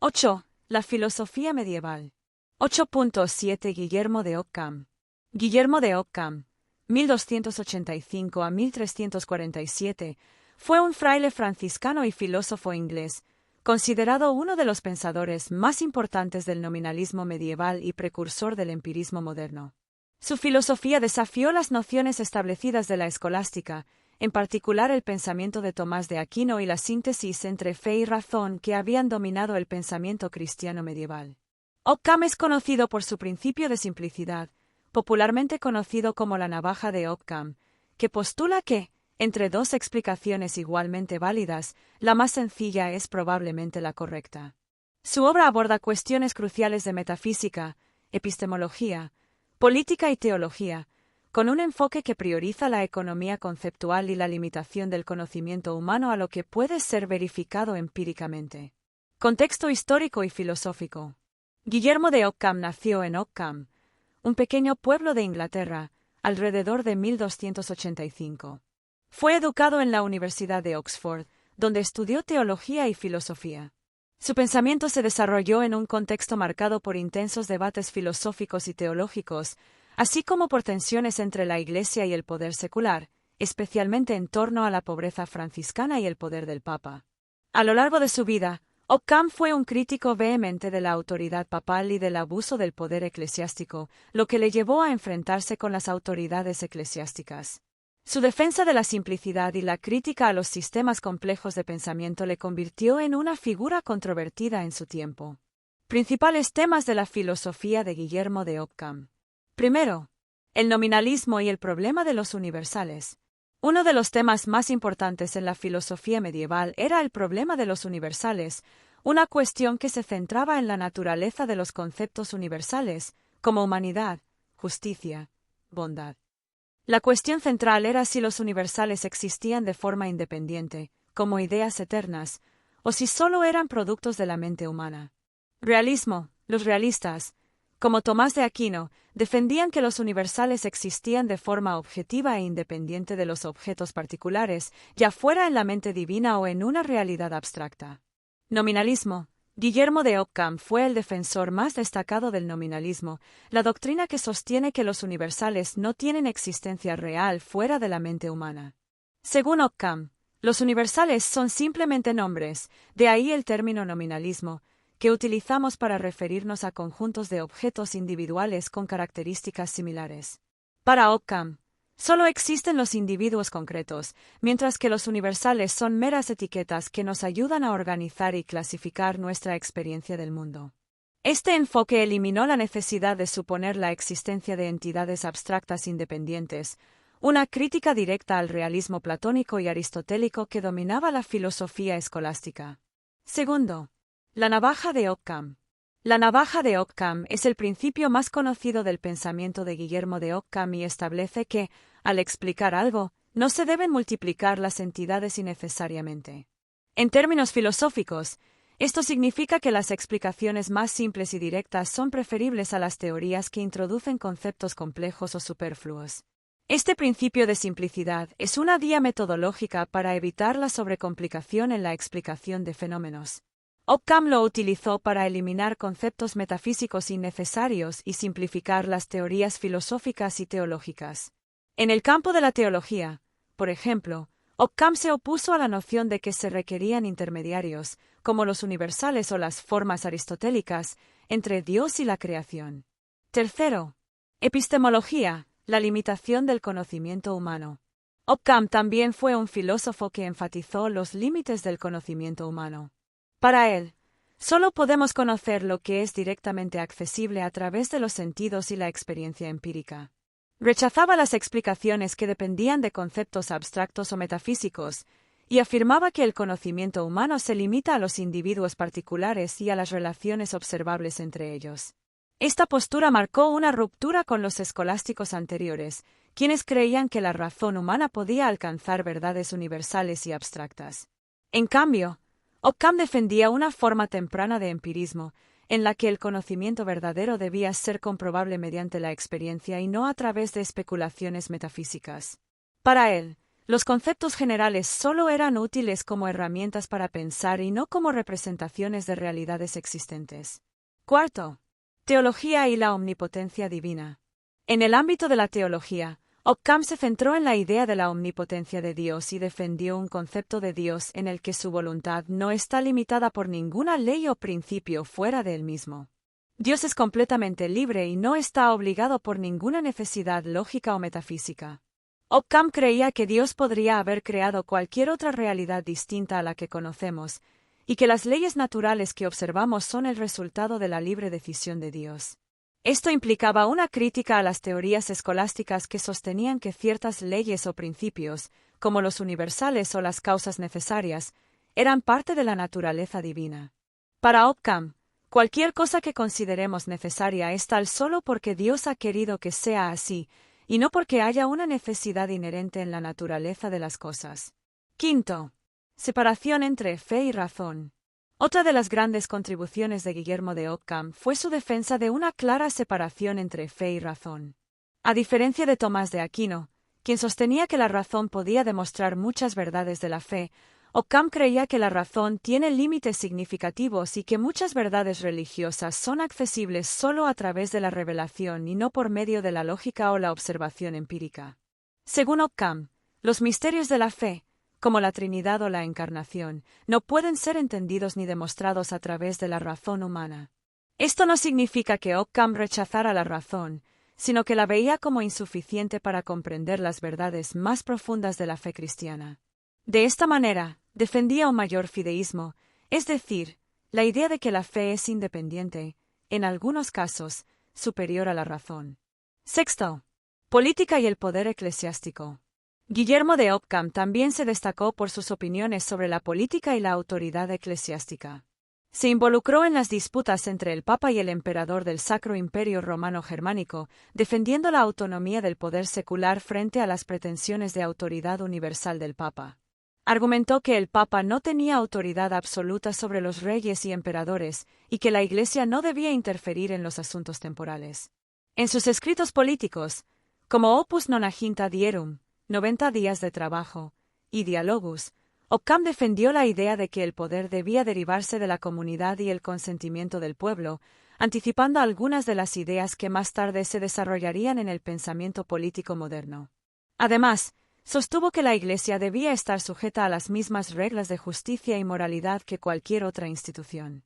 8. La filosofía medieval. 8.7 Guillermo de Ockham. Guillermo de Ockham, 1285 a 1347, fue un fraile franciscano y filósofo inglés, considerado uno de los pensadores más importantes del nominalismo medieval y precursor del empirismo moderno. Su filosofía desafió las nociones establecidas de la escolástica, en particular el pensamiento de Tomás de Aquino y la síntesis entre fe y razón que habían dominado el pensamiento cristiano medieval. Ockham es conocido por su principio de simplicidad, popularmente conocido como la navaja de Ockham, que postula que, entre dos explicaciones igualmente válidas, la más sencilla es probablemente la correcta. Su obra aborda cuestiones cruciales de metafísica, epistemología, política y teología, con un enfoque que prioriza la economía conceptual y la limitación del conocimiento humano a lo que puede ser verificado empíricamente. Contexto histórico y filosófico. Guillermo de Ockham nació en Ockham, un pequeño pueblo de Inglaterra, alrededor de 1285. Fue educado en la Universidad de Oxford, donde estudió teología y filosofía. Su pensamiento se desarrolló en un contexto marcado por intensos debates filosóficos y teológicos, así como por tensiones entre la Iglesia y el poder secular, especialmente en torno a la pobreza franciscana y el poder del Papa. A lo largo de su vida, Ockham fue un crítico vehemente de la autoridad papal y del abuso del poder eclesiástico, lo que le llevó a enfrentarse con las autoridades eclesiásticas. Su defensa de la simplicidad y la crítica a los sistemas complejos de pensamiento le convirtió en una figura controvertida en su tiempo. Principales temas de la filosofía de Guillermo de Ockham. Primero, el nominalismo y el problema de los universales. Uno de los temas más importantes en la filosofía medieval era el problema de los universales, una cuestión que se centraba en la naturaleza de los conceptos universales, como humanidad, justicia, bondad. La cuestión central era si los universales existían de forma independiente, como ideas eternas, o si sólo eran productos de la mente humana. Realismo. Los realistas, como Tomás de Aquino, defendían que los universales existían de forma objetiva e independiente de los objetos particulares, ya fuera en la mente divina o en una realidad abstracta. Nominalismo. Guillermo de Ockham fue el defensor más destacado del nominalismo, la doctrina que sostiene que los universales no tienen existencia real fuera de la mente humana. Según Ockham, los universales son simplemente nombres, de ahí el término nominalismo, que utilizamos para referirnos a conjuntos de objetos individuales con características similares. Para Ockham, solo existen los individuos concretos, mientras que los universales son meras etiquetas que nos ayudan a organizar y clasificar nuestra experiencia del mundo. Este enfoque eliminó la necesidad de suponer la existencia de entidades abstractas independientes, una crítica directa al realismo platónico y aristotélico que dominaba la filosofía escolástica. Segundo, la navaja de Ockham. La navaja de Ockham es el principio más conocido del pensamiento de Guillermo de Ockham y establece que, al explicar algo, no se deben multiplicar las entidades innecesariamente. En términos filosóficos, esto significa que las explicaciones más simples y directas son preferibles a las teorías que introducen conceptos complejos o superfluos. Este principio de simplicidad es una guía metodológica para evitar la sobrecomplicación en la explicación de fenómenos. Ockham lo utilizó para eliminar conceptos metafísicos innecesarios y simplificar las teorías filosóficas y teológicas. En el campo de la teología, por ejemplo, Ockham se opuso a la noción de que se requerían intermediarios, como los universales o las formas aristotélicas, entre Dios y la creación. Tercero, epistemología, la limitación del conocimiento humano. Ockham también fue un filósofo que enfatizó los límites del conocimiento humano. Para él, solo podemos conocer lo que es directamente accesible a través de los sentidos y la experiencia empírica. Rechazaba las explicaciones que dependían de conceptos abstractos o metafísicos, y afirmaba que el conocimiento humano se limita a los individuos particulares y a las relaciones observables entre ellos. Esta postura marcó una ruptura con los escolásticos anteriores, quienes creían que la razón humana podía alcanzar verdades universales y abstractas. En cambio, Ockham defendía una forma temprana de empirismo, en la que el conocimiento verdadero debía ser comprobable mediante la experiencia y no a través de especulaciones metafísicas. Para él, Los conceptos generales solo eran útiles como herramientas para pensar y no como representaciones de realidades existentes. Cuarto, teología y la omnipotencia divina. En el ámbito de la teología, Occam se centró en la idea de la omnipotencia de Dios y defendió un concepto de Dios en el que su voluntad no está limitada por ninguna ley o principio fuera de él mismo. Dios es completamente libre y no está obligado por ninguna necesidad lógica o metafísica. Occam creía que Dios podría haber creado cualquier otra realidad distinta a la que conocemos, y que las leyes naturales que observamos son el resultado de la libre decisión de Dios. Esto implicaba una crítica a las teorías escolásticas que sostenían que ciertas leyes o principios, como los universales o las causas necesarias, eran parte de la naturaleza divina. Para Occam, cualquier cosa que consideremos necesaria es tal solo porque Dios ha querido que sea así, y no porque haya una necesidad inherente en la naturaleza de las cosas. Quinto, separación entre fe y razón. Otra de las grandes contribuciones de Guillermo de Occam fue su defensa de una clara separación entre fe y razón. A diferencia de Tomás de Aquino, quien sostenía que la razón podía demostrar muchas verdades de la fe, Occam creía que la razón tiene límites significativos y que muchas verdades religiosas son accesibles solo a través de la revelación y no por medio de la lógica o la observación empírica. Según Occam, los misterios de la fe, como la Trinidad o la Encarnación, no pueden ser entendidos ni demostrados a través de la razón humana. Esto no significa que Occam rechazara la razón, sino que la veía como insuficiente para comprender las verdades más profundas de la fe cristiana. De esta manera, defendía un mayor fideísmo, es decir, la idea de que la fe es independiente, en algunos casos, superior a la razón. Sexto, política y el poder eclesiástico. Guillermo de Occam también se destacó por sus opiniones sobre la política y la autoridad eclesiástica. Se involucró en las disputas entre el Papa y el emperador del Sacro Imperio Romano Germánico, defendiendo la autonomía del poder secular frente a las pretensiones de autoridad universal del Papa. Argumentó que el Papa no tenía autoridad absoluta sobre los reyes y emperadores, y que la Iglesia no debía interferir en los asuntos temporales. En sus escritos políticos, como Opus Nonaginta Dierum, 90 días de trabajo, y Dialogus, Occam defendió la idea de que el poder debía derivarse de la comunidad y el consentimiento del pueblo, anticipando algunas de las ideas que más tarde se desarrollarían en el pensamiento político moderno. Además, sostuvo que la Iglesia debía estar sujeta a las mismas reglas de justicia y moralidad que cualquier otra institución.